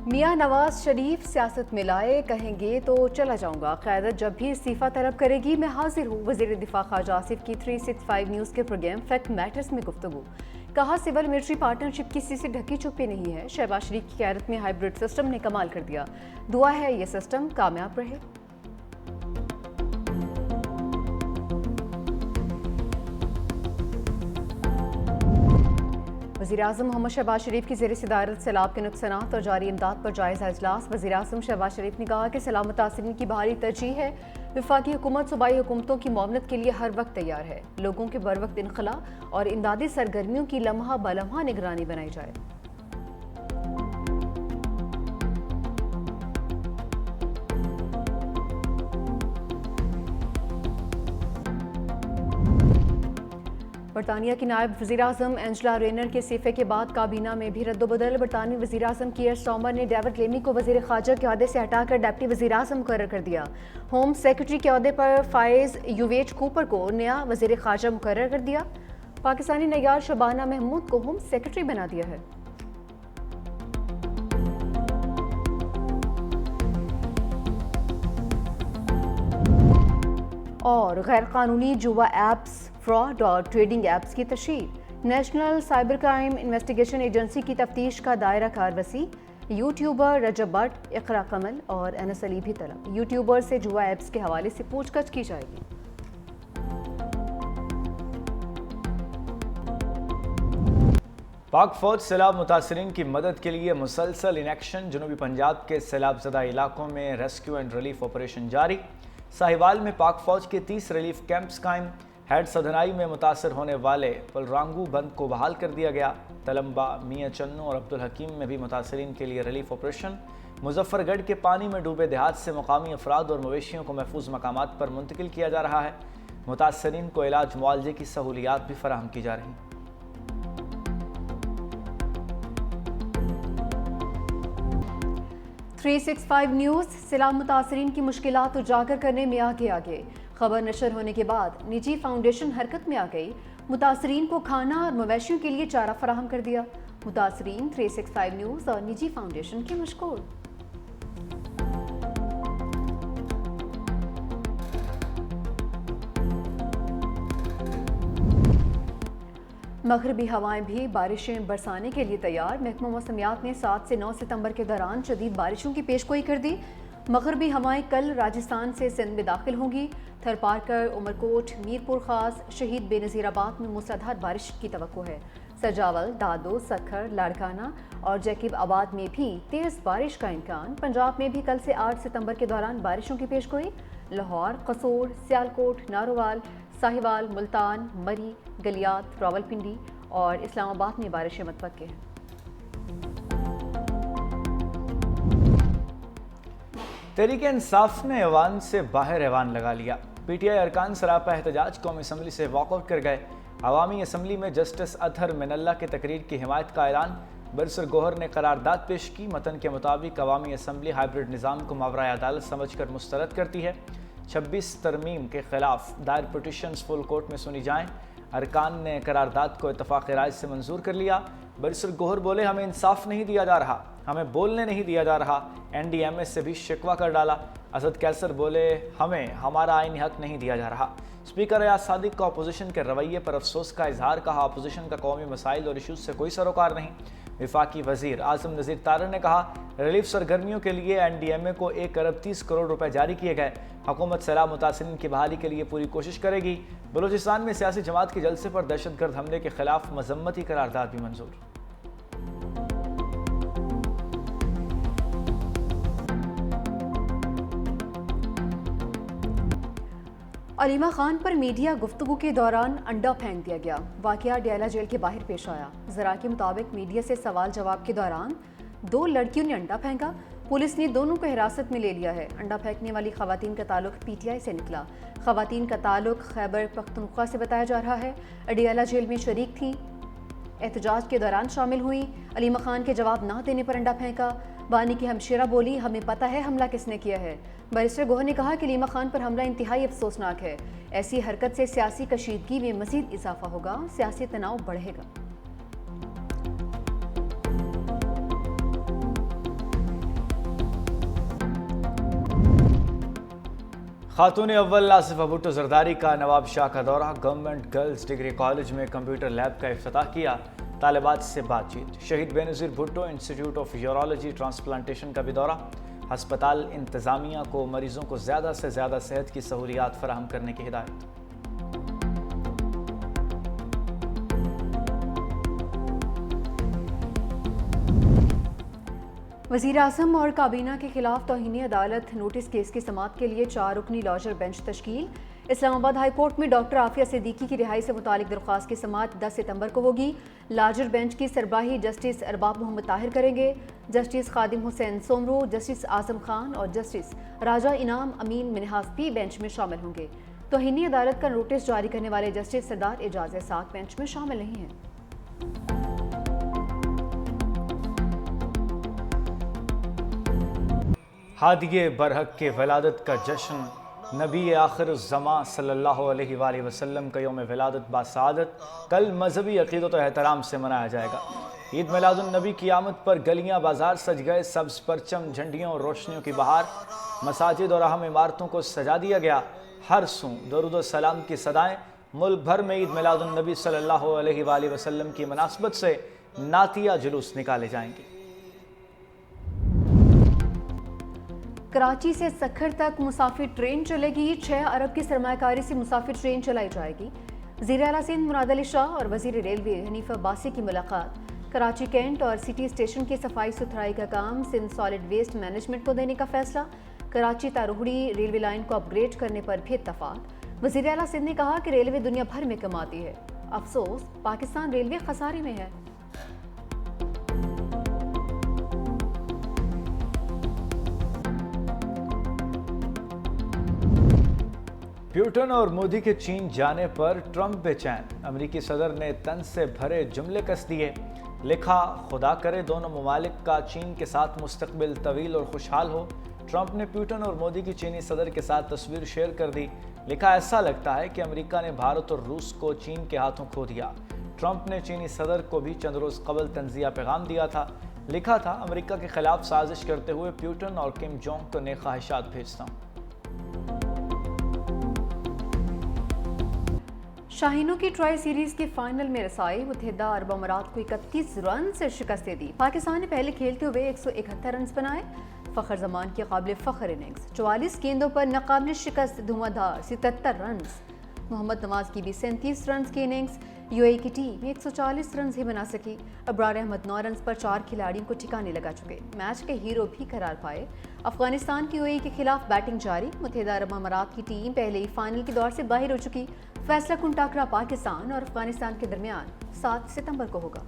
میاں نواز شریف سیاست میں لائے، کہیں گے تو چلا جاؤں گا، قیادت جب بھی استعفیٰ طلب کرے گی میں حاضر ہوں۔ وزیر دفاع خواجہ آصف کی 365 نیوز کے پروگرام فیکٹ میٹرز میں گفتگو۔ کہا سول ملٹری پارٹنرشپ کسی سے ڈھکی چھپی نہیں ہے۔ شہباز شریف کی قیادت میں ہائیبرڈ سسٹم نے کمال کر دیا، دعا ہے یہ سسٹم کامیاب رہے۔ وزیراعظم محمد شہباز شریف کی زیر صدارت سیلاب کے نقصانات اور جاری امداد پر جائزہ اجلاس۔ وزیراعظم شہباز شریف نے کہا کہ سیلاب متاثرین کی بحالی ترجیح ہے۔ وفاقی حکومت صوبائی حکومتوں کی معاونت کے لیے ہر وقت تیار ہے۔ لوگوں کے بروقت انخلاء اور امدادی سرگرمیوں کی لمحہ بلمحہ نگرانی بنائی جائے۔ برطانیہ کی نائب وزیراعظم اینجلا رینر کے استعفے کے بعد کابینہ میں بھی رد و بدل۔ برطانوی وزیراعظم کیئر سٹارمر نے ڈیوڈ لیمی کو وزیر خارجہ کے عہدے سے ہٹا کر ڈپٹی وزیراعظم مقرر کر دیا۔ ہوم سیکرٹری کے عہدے پر فائز یوویچ کوپر کو نیا وزیر خارجہ مقرر کر دیا۔ پاکستانی نگار شبانہ محمود کو ہوم سیکرٹری بنا دیا ہے۔ اور غیر قانونی جوا ایپس، فراڈ اور ٹریڈنگ ایپس کی تشہیر۔ National cyber crime investigation agency کی تفتیش کا دائرہ کار وسیع۔ یوٹیوبر رجب بٹ، اقرا کمل اور انس علی بھی طلب۔ یوٹیوبر سے جوا ایپس کے حوالے سے پوچھ گچھ کی جائے گی۔ پاک فوج سیلاب متاثرین کی مدد کے لیے مسلسل ان ایکشن۔ جنوبی پنجاب کے سیلاب زدہ علاقوں میں ریسکیو اینڈ ریلیف آپریشن جاری۔ ساہیوال میں پاک فوج کے 30 ریلیف کیمپس قائم۔ ہیڈ سدھنائی میں متاثر ہونے والے پلرانگو بند کو بحال کر دیا گیا۔ تلمبا، میاں چنو اور عبدالحکیم میں بھی متاثرین کے لیے ریلیف آپریشن۔ مظفر گڑھ کے پانی میں ڈوبے دیہات سے مقامی افراد اور مویشیوں کو محفوظ مقامات پر منتقل کیا جا رہا ہے۔ متاثرین کو علاج معالجے کی سہولیات بھی فراہم کی جا رہی ہیں۔ 365 نیوز سیلاب متاثرین کی مشکلات اجاگر کرنے میں آگے۔ خبر نشر ہونے کے بعد نجی فاؤنڈیشن حرکت میں آ گئی۔ متاثرین کو کھانا اور مویشیوں کے لیے چارہ فراہم کر دیا۔ متاثرین 365 نیوز اور نجی فاؤنڈیشن کے مشکور۔ مغربی ہوائیں بھی بارشیں برسانے کے لیے تیار۔ محکمہ موسمیات نے 7 سے 9 ستمبر کے دوران شدید بارشوں کی پیشگوئی کر دی۔ مغربی ہوائیں کل راجستھان سے سندھ میں داخل ہوں گی۔ تھرپارکر، عمرکوٹ، میرپور خاص، شہید بے نظیر آباد میں موسلادھار بارش کی توقع ہے۔ سجاول، دادو، سکھر، لاڑکانہ اور جیکب آباد میں بھی تیز بارش کا امکان۔ پنجاب میں بھی کل سے 8 ستمبر کے دوران بارشوں کی پیشگوئی۔ لاہور، قصور، سیالکوٹ، نارووال، ساہیوال، ملتان، مری، گلیات، راولپنڈی اور اسلام آباد میں بارشیں متوقع ہیں۔ تحریک انصاف نے ایوان سے باہر ایوان لگا لیا۔ پی ٹی آئی ارکان سراپا احتجاج قومی اسمبلی سے واک آؤٹ کر گئے۔ عوامی اسمبلی میں جسٹس اطہر من اللہ کی تقریر کی حمایت کا اعلان۔ برسر گوہر نے قرارداد پیش کی۔ متن کے مطابق عوامی اسمبلی ہائیبرڈ نظام کو ماورائے عدالت سمجھ کر مسترد کرتی ہے۔ 26 ترمیم کے خلاف دائر پٹیشنز فل کورٹ میں سنی جائیں۔ ارکان نے قرارداد کو اتفاق رائے سے منظور کر لیا۔ برسر گوہر بولے ہمیں انصاف نہیں دیا جا رہا، ہمیں بولنے نہیں دیا جا رہا۔ این ڈی ایم اے سے بھی شکوہ کر ڈالا۔ اسد کیسر بولے ہمیں ہمارا آئینی حق نہیں دیا جا رہا۔ اسپیکر ایاز صادق کا اپوزیشن کے رویے پر افسوس کا اظہار، کہا اپوزیشن کا قومی مسائل اور ایشوز سے کوئی سروکار نہیں۔ وفاقی وزیر اعظم نذیر طارر نے کہا ریلیف سرگرمیوں کے لیے این ڈی ایم اے کو 1 ارب 30 کروڑ روپے جاری کیے گئے۔ حکومت سیلاب متاثرین کی بحالی کے لیے پوری کوشش کرے گی۔ بلوچستان میں سیاسی جماعت کے جلسے پر دہشت گرد حملے کے خلاف مذمتی قرارداد بھی منظور۔ علیمہ خان پر میڈیا گفتگو کے دوران انڈا پھینک دیا گیا۔ واقعہ ڈیالہ جیل کے باہر پیش آیا۔ ذرائع کے مطابق میڈیا سے سوال جواب کے دوران 2 لڑکیوں نے انڈا پھینکا۔ پولیس نے دونوں کو حراست میں لے لیا ہے۔ انڈا پھینکنے والی خواتین کا تعلق پی ٹی آئی سے نکلا۔ خواتین کا تعلق خیبر پختونخوا سے بتایا جا رہا ہے۔ اڈیالہ جیل میں شریک تھی، احتجاج کے دوران شامل ہوئی۔ علیمہ خان کے جواب نہ دینے پر انڈا پھینکا۔ بانی کی ہمشیرہ بولی ہمیں پتہ ہے حملہ کس نے کیا ہے۔ بیرسٹر گوہر نے کہا کہ علیمہ خان پر حملہ انتہائی افسوسناک ہے۔ ایسی حرکت سے سیاسی کشیدگی میں مزید اضافہ ہوگا، سیاسی تناؤ بڑھے گا۔ خاتون اول آصفہ بھٹو زرداری کا نواب شاہ کا دورہ، گورنمنٹ گرلز ڈگری کالج میں کمپیوٹر لیب کا افتتاح کیا، طالبات سے بات چیت۔ Shaheed Benazir Bhutto institute of urology transplantation کا بھی دورہ، ہسپتال انتظامیہ کو مریضوں کو زیادہ سے زیادہ صحت کی سہولیات فراہم کرنے کی ہدایت۔ وزیر اعظم اور کابینہ کے خلاف توہین عدالت نوٹس کیس کی سماعت کے لیے 4 رکنی لارجر بینچ تشکیل۔ اسلام آباد ہائی کورٹ میں ڈاکٹر عافیہ صدیقی کی رہائی سے متعلق درخواست کی سماعت 10 ستمبر کو ہوگی۔ لارجر بینچ کی سربراہی جسٹس ارباب محمد طاہر کریں گے۔ جسٹس خادم حسین سومرو، جسٹس اعظم خان اور جسٹس راجہ انعام امین منہاس بھی بینچ میں شامل ہوں گے۔ توہین عدالت کا نوٹس جاری کرنے والے جسٹس سردار اعجاز اسحاق بینچ میں شامل نہیں ہیں۔ ہادی برحق کے ولادت کا جشن، نبی آخر الزماں صلی اللہ علیہ وآلہ وسلم کا یوم ولادت باسعادت کل مذہبی عقیدت و احترام سے منایا جائے گا۔ عید میلاد النبی کی آمد پر گلیاں بازار سج گئے، سبز پرچم، جھنڈیوں اور روشنیوں کی بہار، مساجد اور اہم عمارتوں کو سجا دیا گیا۔ ہر سوں درود و سلام کی صدائیں، ملک بھر میں عید میلاد النبی صلی اللہ علیہ وآلہ وسلم کی مناسبت سے نعتیہ جلوس نکالے جائیں گے۔ کراچی سے سکھر تک مسافر ٹرین چلے گی۔ 6 ارب کی سرمایہ کاری سے مسافر ٹرین چلائی جائے گی۔ وزیر اعلیٰ سندھ مراد علی شاہ اور وزیر ریلوے حنیف عباسی کی ملاقات۔ کراچی کینٹ اور سٹی اسٹیشن کی صفائی ستھرائی کا کام سندھ سالڈ ویسٹ مینجمنٹ کو دینے کا فیصلہ۔ کراچی تاروہڑی ریلوے لائن کو اپ گریڈ کرنے پر بھی اتفاق۔ وزیر اعلیٰ سندھ نے کہا کہ ریلوے دنیا بھر میں کماتی ہے، افسوس پاکستان ریلوے خسارے میں ہے۔ پیوٹن اور مودی کے چین جانے پر ٹرمپ بے چین، امریکی صدر نے طنز سے بھرے جملے کس دیے۔ لکھا، خدا کرے دونوں ممالک کا چین کے ساتھ مستقبل طویل اور خوشحال ہو۔ ٹرمپ نے پیوٹن اور مودی کی چینی صدر کے ساتھ تصویر شیئر کر دی۔ لکھا، ایسا لگتا ہے کہ امریکہ نے بھارت اور روس کو چین کے ہاتھوں کھو دیا۔ ٹرمپ نے چینی صدر کو بھی چند روز قبل طنزیہ پیغام دیا تھا۔ لکھا تھا، امریکہ کے خلاف سازش کرتے ہوئے پیوٹن اور کم جونگ کو نیک خواہشات بھیجتا ہوں۔ شاہینوں کی ٹرائی سیریز کی فائنل میں رسائی، متحدہ عرب امارات کو 31 رن سے شکست دے دی۔ پاکستان نے پہلے کھیلتے ہوئے 171 رنز بنائے۔ فخر زمان کی قابل فخر اننگز، 44 گیندوں پر ناقابل شکست دھواں دھار 77 رنز۔ محمد نواز کی بھی 37 رنز کی اننگز، یو اے ای کی ٹیم 140 رنز ہی بنا سکی۔ ابرار احمد 9 رنز پر 4 کھلاڑیوں کو ٹھکانے لگا چکے، میچ کے ہیرو بھی قرار پائے۔ افغانستان کی یو اے ای کے خلاف بیٹنگ جاری، متحدہ عرب امارات کی ٹیم پہلے ہی فائنل کے دور سے باہر ہو چکی۔ فیصلہ کن ٹاکرا پاکستان اور افغانستان کے درمیان 7 ستمبر کو ہوگا۔